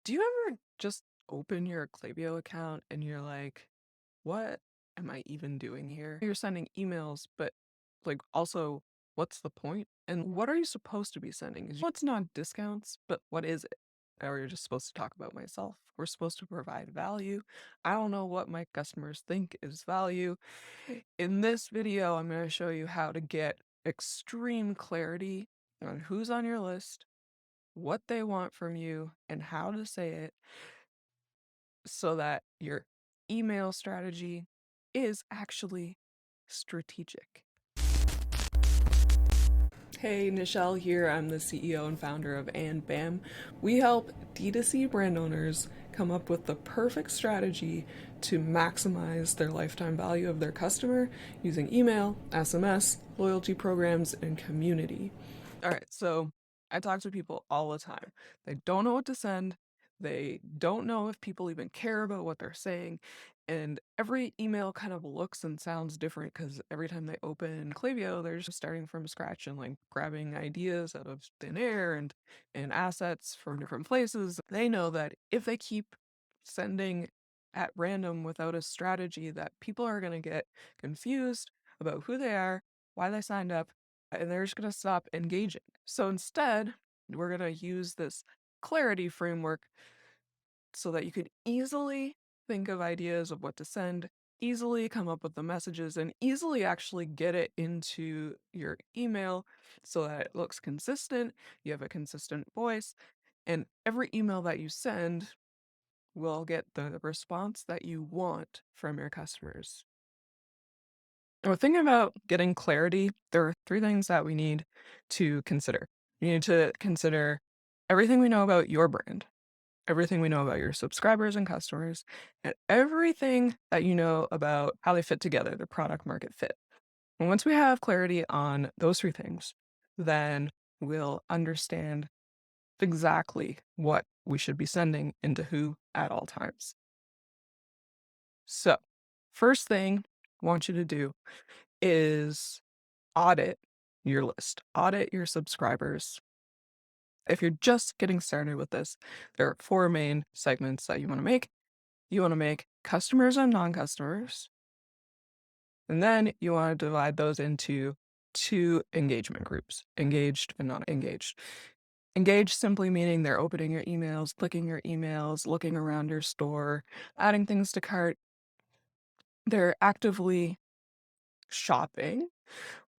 Do you ever just open your Klaviyo account and you're like, what am I even doing here? You're sending emails, but like also, what's the point? And what are you supposed to be sending? What's not discounts, but what is it? Or you're just supposed to talk about myself. We're supposed to provide value. I don't know what my customers think is value. In this video, I'm going to show you how to get extreme clarity on who's on your list, what they want from you, and how to say it so that your email strategy is actually strategic. Hey, Nichelle here. I'm the CEO and founder of And Bam. We help D2C brand owners come up with the perfect strategy to maximize their lifetime value of their customer using email, SMS, loyalty programs, and community. All right, so I talk to people all the time. They don't know what to send. They don't know if people even care about what they're saying. And every email kind of looks and sounds different because every time they open Klaviyo, they're just starting from scratch and like grabbing ideas out of thin air and assets from different places. They know that if they keep sending at random without a strategy, that people are going to get confused about who they are, why they signed up, and they're just going to stop engaging. So instead, we're going to use this clarity framework so that you can easily think of ideas of what to send, easily come up with the messages, and easily actually get it into your email so that it looks consistent, you have a consistent voice, and every email that you send will get the response that you want from your customers. When thinking about getting clarity, there are three things that we need to consider. We need to consider everything we know about your brand, everything we know about your subscribers and customers, and everything that you know about how they fit together, the product market fit. And once we have clarity on those three things, then we'll understand exactly what we should be sending into who at all times. So, first thing I want you to do is audit your list, audit your subscribers. If you're just getting started with this, there are four main segments that you want to make. You want to make customers and non-customers, and then you want to divide those into two engagement groups, engaged and not engaged. Engaged simply meaning they're opening your emails, clicking your emails, looking around your store, adding things to cart. They're actively shopping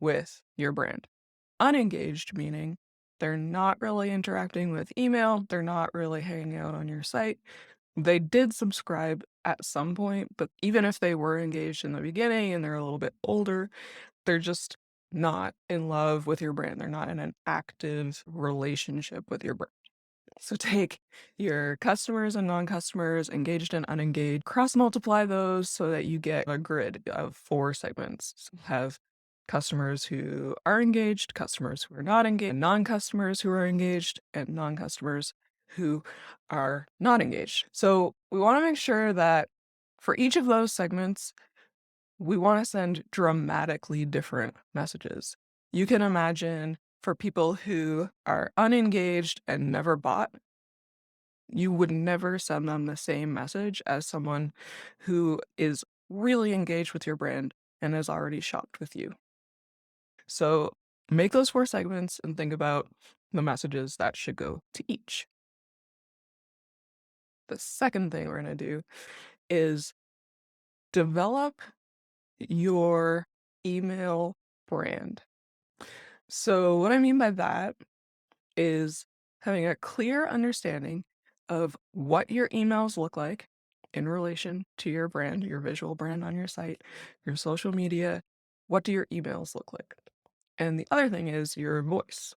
with your brand. Unengaged meaning they're not really interacting with email, they're not really hanging out on your site. They did subscribe at some point, but even if they were engaged in the beginning and they're a little bit older, they're just not in love with your brand. They're not in an active relationship with your brand. So take your customers and non-customers, engaged and unengaged, cross multiply those so that you get a grid of four segments. So have customers who are engaged, customers who are not engaged, non-customers who are engaged, and non-customers who are not engaged. So we want to make sure that for each of those segments, we want to send dramatically different messages. You can imagine for people who are unengaged and never bought, you would never send them the same message as someone who is really engaged with your brand and has already shopped with you. So make those four segments and think about the messages that should go to each. The second thing we're going to do is develop your email brand. So, what I mean by that is having a clear understanding of what your emails look like in relation to your brand, your visual brand on your site, your social media. What do your emails look like? And the other thing is your voice.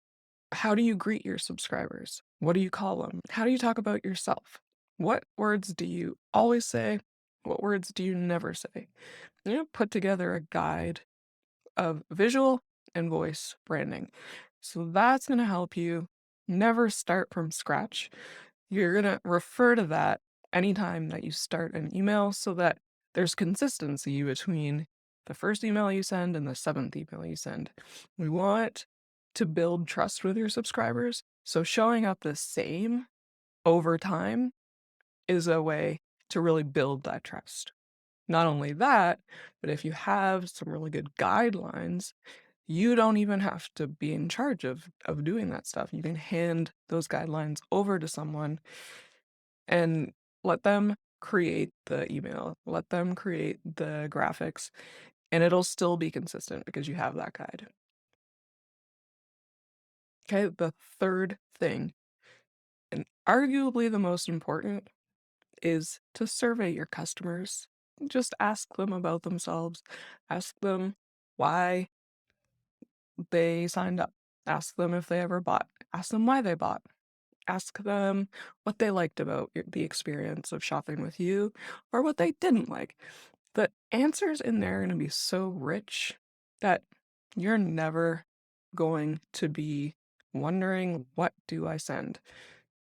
How do you greet your subscribers? What do you call them? How do you talk about yourself? What words do you always say? What words do you never say? Put together a guide of visual and voice branding. So that's going to help you never start from scratch. You're going to refer to that anytime that you start an email so that there's consistency between the first email you send and the seventh email you send. We want to build trust with your subscribers. So showing up the same over time is a way to really build that trust. Not only that, but if you have some really good guidelines, you don't even have to be in charge of doing that stuff. You can hand those guidelines over to someone and let them create the email, let them create the graphics, and it'll still be consistent because you have that guide. Okay, the third thing, and arguably the most important, is to survey your customers. Just ask them about themselves. Ask them why they signed up. Ask them if they ever bought. Ask them why they bought. Ask them what they liked about the experience of shopping with you or what they didn't like. The answers in there are going to be so rich that you're never going to be wondering, what do I send?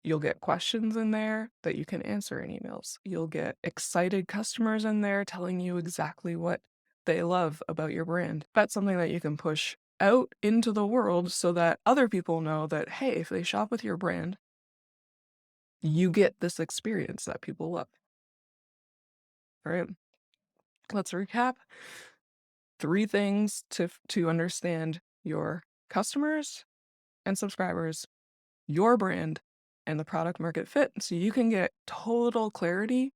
You'll get questions in there that you can answer in emails. You'll get excited customers in there telling you exactly what they love about your brand. That's something that you can push out into the world so that other people know that, hey, if they shop with your brand, you get this experience that people love. All right, let's recap. 3 things to understand your customers and subscribers, your brand, and the product market fit so you can get total clarity.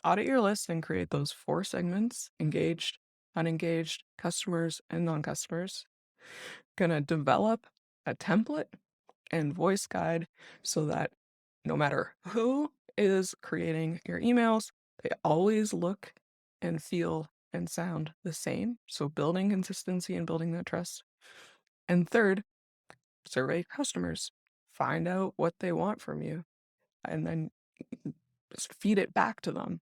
Audit your list and create those 4 segments: engaged, unengaged, customers, and non-customers. Gonna develop a template and voice guide so that no matter who is creating your emails, they always look and feel and sound the same. So building consistency and building that trust. And third, survey customers. Find out what they want from you and then just feed it back to them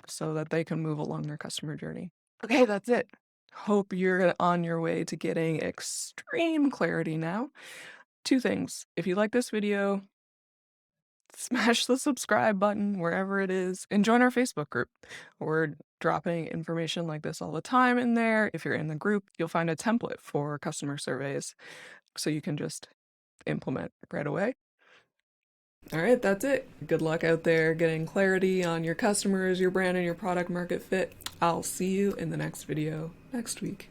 so that they can move along their customer journey. Okay, that's it. Hope you're on your way to getting extreme clarity now. 2 things. If you like this video, smash the subscribe button wherever it is and join our Facebook group. We're dropping information like this all the time in there. If you're in the group, you'll find a template for customer surveys so you can just implement right away. All right, that's it. Good luck out there getting clarity on your customers, your brand, and your product market fit. I'll see you in the next video next week.